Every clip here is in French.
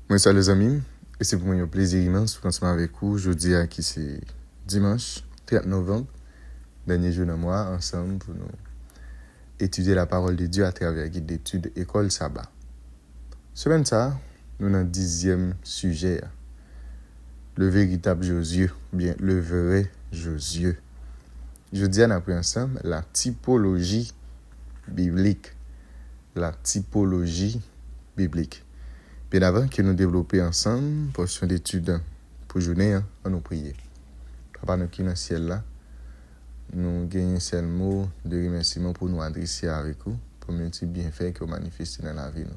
Moi, salut les amis, et c'est pour moi un plaisir immense de commencer avec vous. Aujourd'hui, qui c'est dimanche 30 novembre, dernier jour de mois, ensemble pour nous étudier la parole de Dieu à travers le guide d'études École Sabbat. Semaine ça, nous avons un 10e sujet, le véritable Josué, bien le vrai Josué. Jeudi, on a pris ensemble la typologie biblique. La typologie biblique. Bien avant que nous développions ensemble, portion d'études pour journée, on nous prier. Papa, nous qui dans le ciel là, nous gagnons un seul mot de remerciement pour nous adresser avec vous, pour nous dire bienfait que vous manifestez dans la vie. Nous.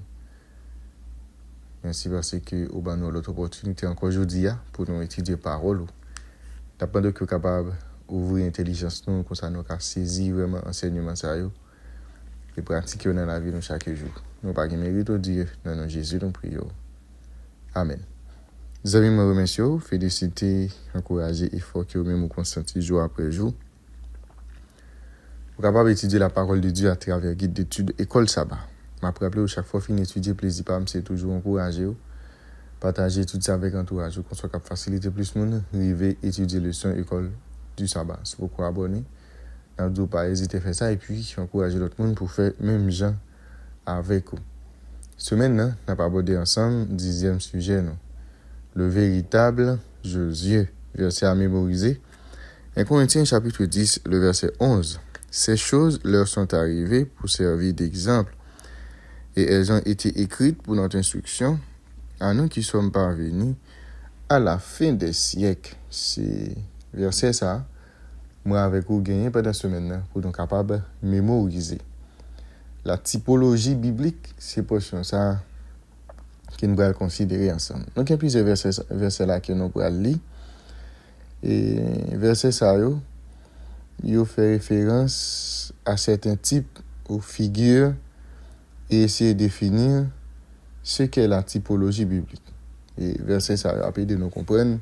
Merci parce que vous avez nous l'autre opportunité encore aujourd'hui pour nous étudier parole. D'après que vous êtes capable d'ouvrir l'intelligence nous, comme ça nous avons saisi vraiment l'enseignement sérieux et pratiquer dans la vie nous chaque jour. Nous pas mérite au Dieu, dans notre Jésus, nous prions. Amen. Les amis, je vous remercie, féliciter, encourager, et fort que vous-même vous consentez jour après jour. Vous êtes capable d'étudier la parole de Dieu à travers le guide d'études École Sabbat. Je me rappelle chaque fois fin d'étudier, plaisir par c'est toujours encourager, partager tout ça avec entourage, qu'on soit capable de faciliter plus de monde, arriver étudier le son École du Sabbat. Si vous pouvez abonner, ne vous pas hésiter à faire ça et puis encourager l'autre monde pour faire même gens avec vous. Semaine, nous avons abordé ensemble 10e sujet, non? Le véritable Josué, verset à mémoriser. 1 Corinthiens chapitre 10, le verset 11. Ces choses leur sont arrivées pour servir d'exemple, et elles ont été écrites pour notre instruction, à nous qui sommes parvenus à la fin des siècles. C'est verset ça, moi avec vous gagner pendant cette semaine, pour nous capables de mémoriser. La typologie biblique, c'est pour ça que nous allons considérer ensemble. Donc, il y a plusieurs versets là que nous allons lire. Et versets ça, ils fait référence à certains types ou figures et essayer de définir ce qu'est la typologie biblique. Et versets ça, après de nous comprendre.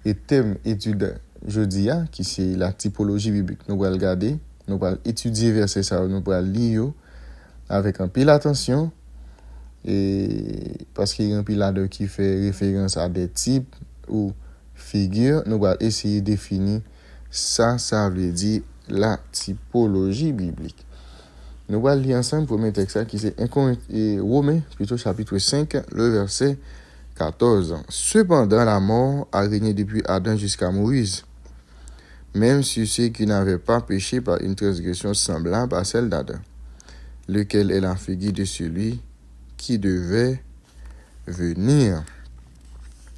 Et thème étude jeudi, qui c'est la typologie biblique. Nous allons regarder. Nous allons étudier verset ça, nous allons lire avec un peu d'attention, et parce qu'il y a un peu là qui fait référence à des types ou figures, nous allons essayer de définir ça veut dire la typologie biblique. Nous allons lire ensemble le premier texte qui c'est Romains, plutôt chapitre 5, le verset 14. Cependant, la mort a régné depuis Adam jusqu'à Moïse, même sur ceux qui n'avaient pas péché par une transgression semblable à celle d'Adam, lequel est la figure de celui qui devait venir.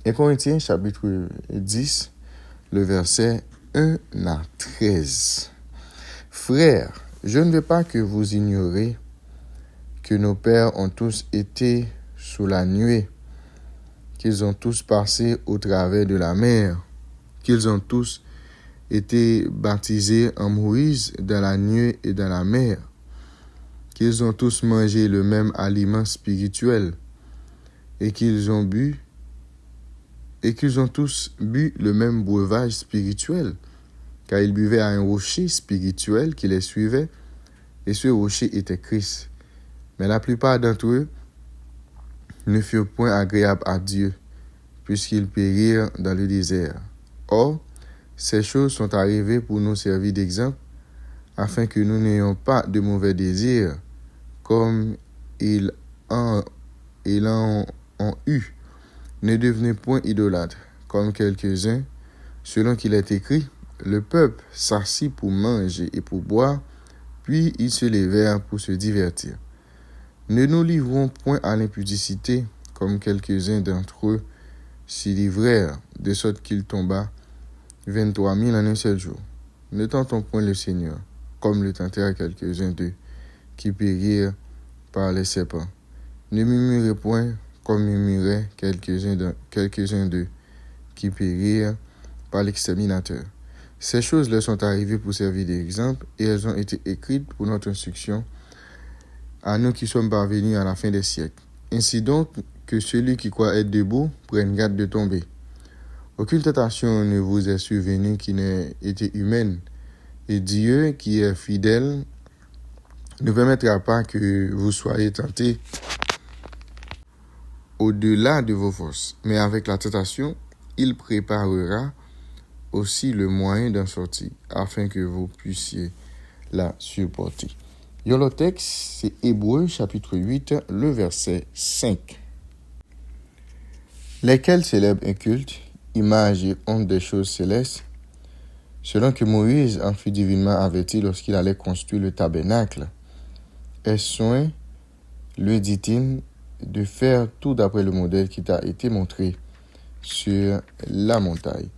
1 Corinthiens chapitre 10, le verset 1 à 13. Frères, je ne veux pas que vous ignorez que nos pères ont tous été sous la nuée, qu'ils ont tous passé au travers de la mer, qu'ils ont tous été baptisés en Moïse dans la nuée et dans la mer, qu'ils ont tous mangé le même aliment spirituel et qu'ils ont tous bu le même breuvage spirituel, car ils buvaient à un rocher spirituel qui les suivait, et ce rocher était Christ. Mais la plupart d'entre eux ne furent point agréables à Dieu, puisqu'ils périrent dans le désert. Or, ces choses sont arrivées pour nous servir d'exemple, afin que nous n'ayons pas de mauvais désirs, comme ils en ont eu. Ne devenez point idolâtres, comme quelques-uns, selon qu'il est écrit, le peuple s'assit pour manger et pour boire, puis ils se levèrent pour se divertir. Ne nous livrons point à l'impudicité, comme quelques-uns d'entre eux s'y livrèrent, de sorte qu'il tomba 23 000 en un seul jour. Ne tentons point le Seigneur, comme le tentèrent quelques-uns d'eux, qui périrent par les serpents. Ne murmurez point, comme murmuraient quelques-uns d'eux, qui périrent par l'exterminateur. Ces choses leur sont arrivées pour servir d'exemple, et elles ont été écrites pour notre instruction, à nous qui sommes parvenus à la fin des siècles. Ainsi donc, que celui qui croit être debout prenne garde de tomber. Aucune tentation ne vous est survenue qui n'ait été humaine, et Dieu, qui est fidèle, ne permettra pas que vous soyez tentés au-delà de vos forces. Mais avec la tentation, il préparera aussi le moyen d'en sortir, afin que vous puissiez la supporter. Le texte, c'est Hébreux chapitre 8, le verset 5. Lesquels célèbrent un culte, image et honte des choses célestes, selon que Moïse en fut divinement averti lorsqu'il allait construire le tabernacle. Aie soin, lui dit-il, de faire tout d'après le modèle qui t'a été montré sur la montagne.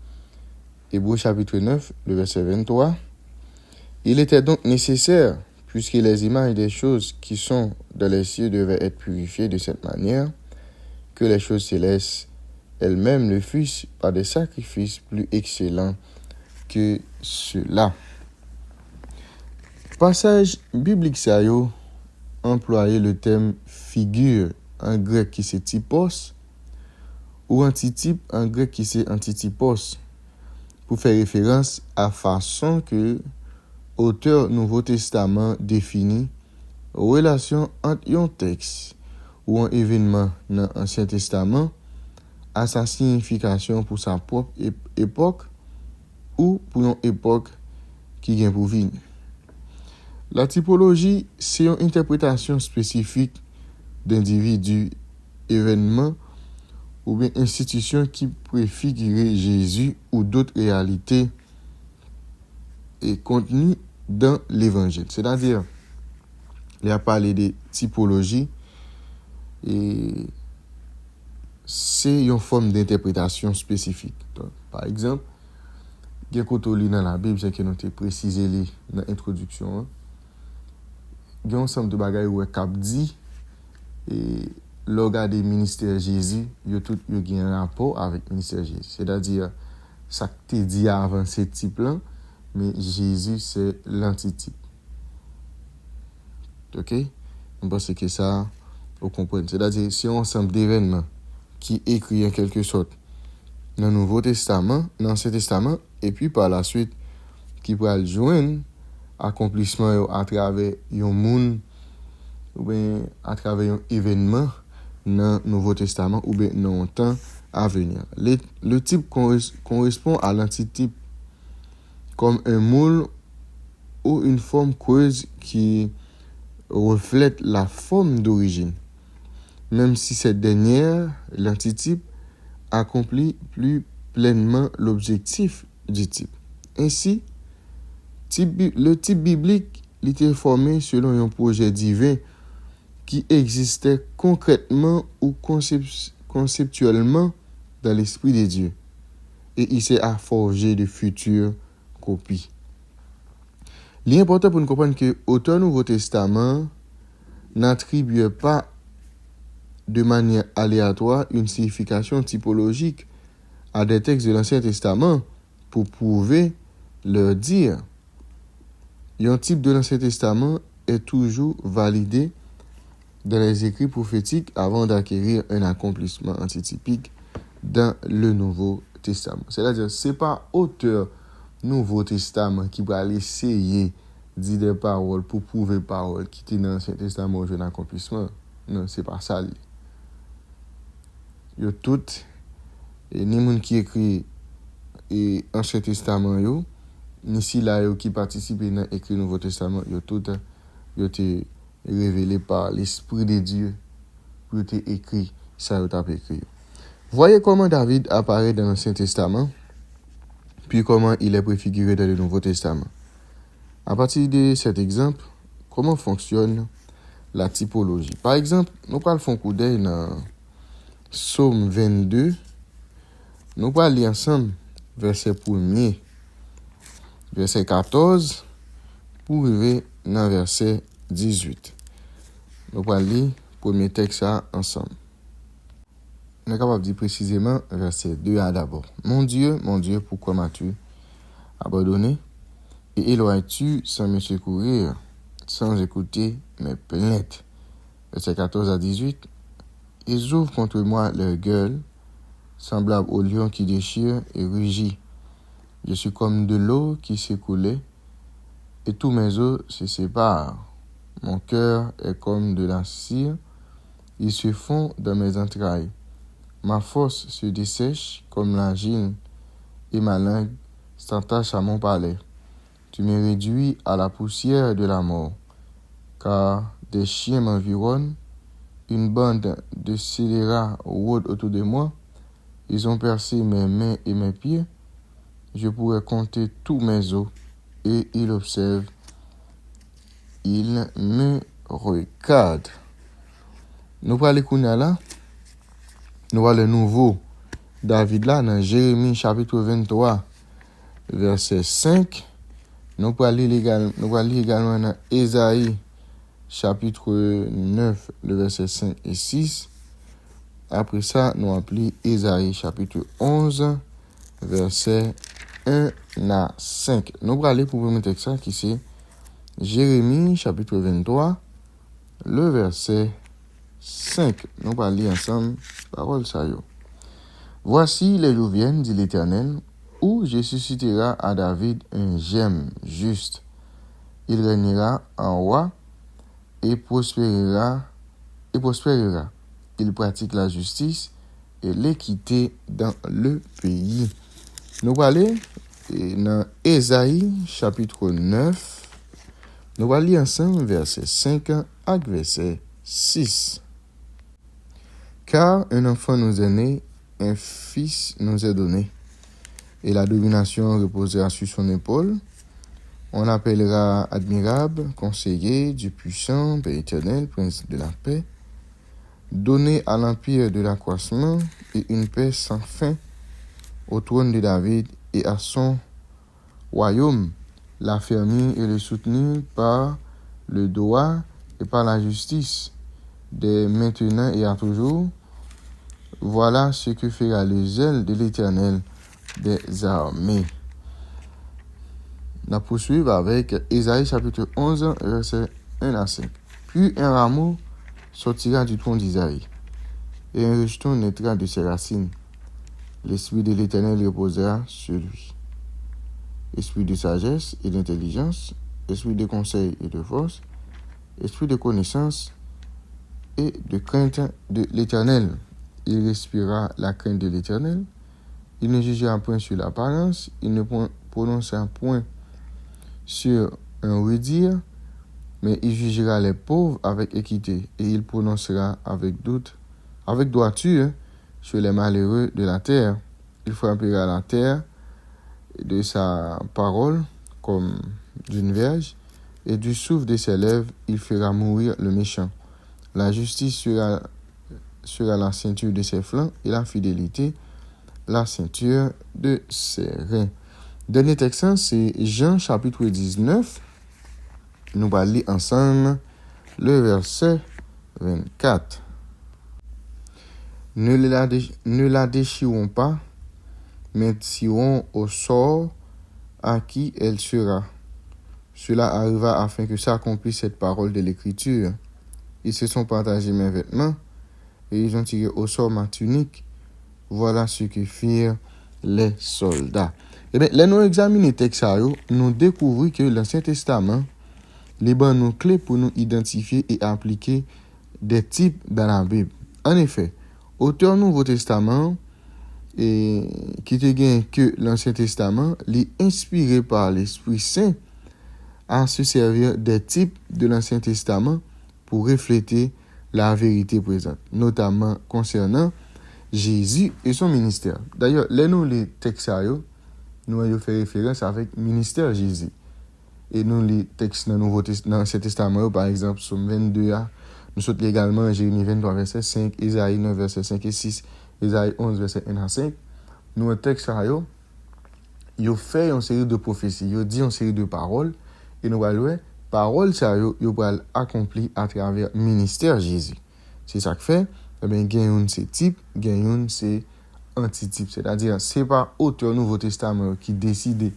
Hébreux chapitre 9, le verset 23. Il était donc nécessaire, puisque les images des choses qui sont dans les cieux devaient être purifiées de cette manière, que les choses célestes elles-mêmes le fussent par des sacrifices plus excellents que ceux-là. Passage biblique ça yo employé le terme figure en grec qui c'est typos ou antitype en grec qui c'est antitypos pour faire référence à façon que auteur Nouveau Testament définit relation entre un texte ou un événement dans l'Ancien Testament à sa signification pour sa propre époque ou pour une époque qui vient pour venir. La typologie, c'est une interprétation spécifique d'individus, événements ou bien institutions qui préfigurent Jésus ou d'autres réalités et contenues dans l'Évangile. C'est-à-dire, il a parlé de typologie et c'est une forme d'interprétation spécifique. Donc, par exemple, il y a dans la Bible, c'est que nous avons précisé dans l'introduction. Il y a un ensemble de bagages où cap dit et l'organe des ministères Jésus, il y a un rapport avec le ministère Jésus. C'est-à-dire, ça que tu dit avant ce type-là, mais Jésus, c'est l'antitype. OK? Je pense que ça, vous comprenez. C'est-à-dire, c'est un ensemble d'événements qui écrit en quelque sorte dans le Nouveau Testament, dans l'Ancien Testament, et puis par la suite, qui pourra joindre accomplissement à travers un monde ou bien à travers un événement dans le Nouveau Testament ou bien dans un temps à venir. Le type correspond à l'antitype comme un moule ou une forme creuse qui reflète la forme d'origine, même si cette dernière, l'antitype, accomplit plus pleinement l'objectif du type. Ainsi, le type biblique était formé selon un projet divin qui existait concrètement ou conceptuellement dans l'esprit de Dieu. Et il s'est à forger de futures copies. L'important pour nous comprendre que l'auteur Nouveau Testament n'attribue pas de manière aléatoire une signification typologique à des textes de l'Ancien Testament pour prouver leur dire. Un type de l'Ancien Testament est toujours validé dans les écrits prophétiques avant d'acquérir un accomplissement antitypique dans le Nouveau Testament. C'est-à-dire, ce n'est pas auteur Nouveau Testament qui va essayer de dire des paroles pour prouver paroles qui étaient dans l'Ancien Testament au jeune accomplissement. Non, ce n'est pas ça. Yo tout, et ni moun qui écrit l'Ancien Testament, ni si là qui participe dans l'écrit Nouveau Testament, yo tout, yo été révélé par l'Esprit de Dieu pour être écrit, ça yo t'a écrit. Voyez comment David apparaît dans l'Ancien Testament, puis comment il est préfiguré dans le Nouveau Testament. À partir de cet exemple, comment fonctionne la typologie. Par exemple, nous allons faire un coup d'œil dans Psaume 22. Nous allons lire ensemble verset 1er, verset 14, pour arriver dans verset 18. Nous allons lire le premier texte ensemble. On est capable de dire précisément verset 2 d'abord. Mon Dieu, pourquoi m'as-tu abandonné et éloignes-tu sans me secourir, sans écouter mes plaintes? Verset 14 à 18. Ils ouvrent contre moi leur gueule, semblable au lion qui déchire et rugit. Je suis comme de l'eau qui s'écoulait, et tous mes os se séparent. Mon cœur est comme de la cire, Ils se font dans mes entrailles. Ma force se dessèche comme l'argile et ma langue s'attache à mon palais. Tu me réduis à la poussière de la mort, car des chiens m'environnent, une bande de scélérats rôde autour de moi. Ils ont percé mes mains et mes pieds. Je pourrais compter tous mes os, et ils observent. Ils me regardent. Nous parlons là, nous voyons le nouveau David là, dans Jérémie chapitre 23, verset 5. Nous parlons également dans Ésaïe chapitre 9, le verset 5 et 6. Après ça, nous appelons Ésaïe chapitre 11, verset 1 à 5. Nous parlons pour le premier texte qui c'est Jérémie chapitre 23, le verset 5. Nous parlons ensemble, parole ça yo. Voici les jours viennent, dit l'Éternel, où je susciterai à David un gemme juste. Il régnera en roi et prospérera. Il pratique la justice et l'équité dans le pays. Nous parlons dans Ésaïe chapitre 9. Nous allons lire ensemble verset 5 à verset 6. Car un enfant nous est né, un fils nous est donné, et la domination reposera sur son épaule. On l'appellera admirable, conseiller, Dieu puissant, Père éternel, prince de la paix. Donné à l'empire de l'accroissement et une paix sans fin au trône de David et à son royaume, l'affermir et le soutenir par le droit et par la justice, dès maintenant et à toujours. Voilà ce que fera le zèle de l'Éternel des armées. On poursuit avec Ésaïe chapitre 11, verset 1 à 5. Puis un rameau sortira du tronc d'Isaïe, et un rejeton naîtra de ses racines. L'esprit de l'Éternel reposera sur lui. Esprit de sagesse et d'intelligence, esprit de conseil et de force, esprit de connaissance et de crainte de l'Éternel. Il respirera la crainte de l'Éternel. Il ne jugera point sur l'apparence, il ne prononcera point sur un redire, mais il jugera les pauvres avec équité, et il prononcera avec droiture sur les malheureux de la terre. Il frappera la terre de sa parole comme d'une verge, et du souffle de ses lèvres, il fera mourir le méchant. La justice sera la ceinture de ses flancs, et la fidélité la ceinture de ses reins. Dernier texte, c'est Jean chapitre 19. Nous allons lire ensemble le verset 24. Ne la déchirons pas, mais tirons au sort à qui elle sera. Cela arriva afin que s'accomplisse cette parole de l'Écriture. Ils se sont partagés mes vêtements, et ils ont tiré au sort ma tunique. Voilà ce que firent les soldats. Eh bien, là, nous examinons le texte, nous découvrons que l'Ancien Testament, les bonnes nous clés pour nous identifier et appliquer des types dans la Bible. En effet, auteur Nouveau Testament, et qui te gagne que l'Ancien Testament, est inspiré par l'Esprit Saint à se servir des types de l'Ancien Testament pour refléter la vérité présente, notamment concernant Jésus et son ministère. D'ailleurs, les textes, nous avons fait référence avec ministère Jésus. Et nous, les textes dans l'Ancien Testament, par exemple, Psaume 22, nous sommes également Jérémie 23, verset 5, Ésaïe 9, verset 5 et 6, Ésaïe 11, verset 1 à 5. Nous, les textes, ils ont fait une série de prophéties, ils ont dit une série de paroles, et nous voyons, paroles, ils ont accompli à travers le ministère Jésus. C'est ça que fait. Eh bien, gagne c'est type, gagne c'est antitype. C'est-à-dire, c'est pas auteur Nouveau Testament qui décide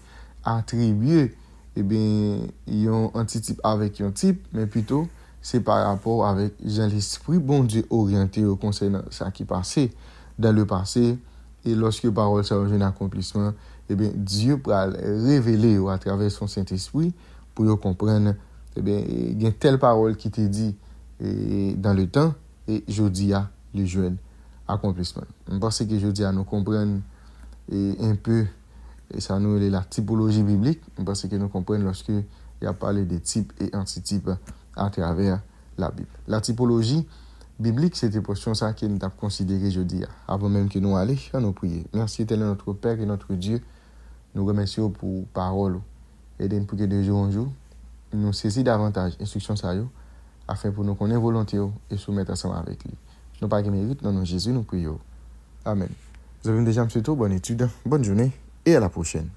d'attribuer, eh bien, un antitype avec un type, mais plutôt, c'est par rapport avec l'esprit, bon Dieu, orienté au concernant ça qui passait dans le passé, et lorsque parole ça a un accomplissement, eh bien, Dieu peut révéler à travers son Saint-Esprit pour comprendre, eh bien, il y a telle parole qui t'est dit dans le temps, et jeudi à le joindre accomplissement. Je pense que jeudi à nous comprendre un peu et ça nous est la typologie biblique. Je pense que nous comprenons lorsque il y a parlé de types et antitypes à travers la Bible. La typologie biblique, c'était pour ça que nous avons considéré jeudi avant même que nous allions à nous prier. Merci éternel notre Père et notre Dieu. Nous remercions pour parole et pour que de jour en jour nous saisissons davantage instructions ça afin pour nous connaître volonté et soumettre ensemble avec lui. Nous pas que mérite, non, Jésus, nous prions. Amen. Vous avez déjà, M. Bonne étude, bonne journée et à la prochaine.